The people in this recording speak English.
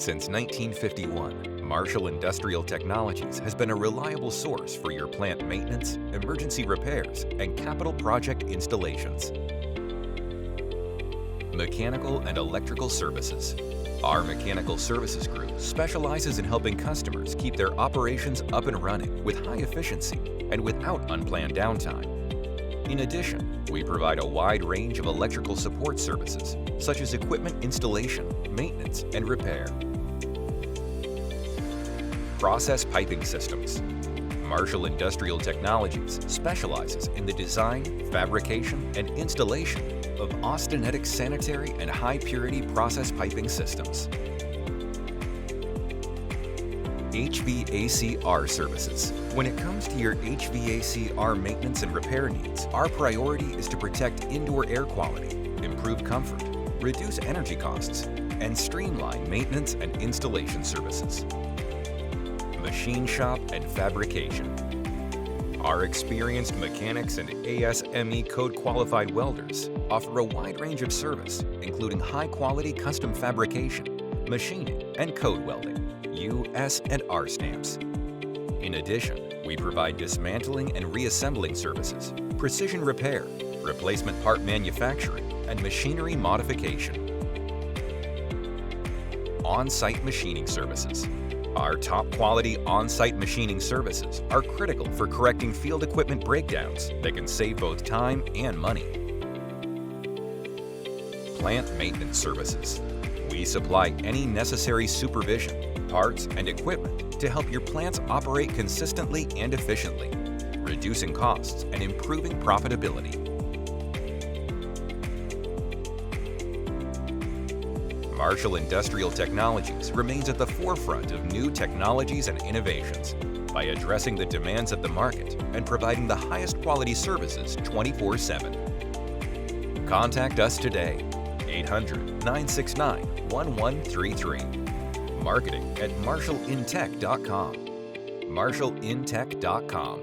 Since 1951, Marshall Industrial Technologies has been a reliable source for your plant maintenance, emergency repairs, and capital project installations. Mechanical and electrical services. Our mechanical services group specializes in helping customers keep their operations up and running with high efficiency and without unplanned downtime. In addition, we provide a wide range of electrical support services, such as equipment installation, maintenance, and repair. Process piping systems. Marshall Industrial Technologies specializes in the design, fabrication, and installation of austenitic sanitary and high-purity process piping systems. HVACR services. When it comes to your HVACR maintenance and repair needs, our priority is to protect indoor air quality, improve comfort, reduce energy costs, and streamline maintenance and installation services. Machine shop and fabrication. Our experienced mechanics and ASME code-qualified welders offer a wide range of service, including high-quality custom fabrication, machining, and code welding, U.S. and R stamps. In addition, we provide dismantling and reassembling services, precision repair, replacement part manufacturing, and machinery modification. On-site machining services. Our top-quality on-site machining services are critical for correcting field equipment breakdowns that can save both time and money. Plant maintenance services. We supply any necessary supervision, parts, and equipment to help your plants operate consistently and efficiently, reducing costs and improving profitability. Marshall Industrial Technologies remains at the forefront of new technologies and innovations by addressing the demands of the market and providing the highest quality services 24/7. Contact us today, 800-969-1133. Marketing at marshallintech.com. marshallintech.com.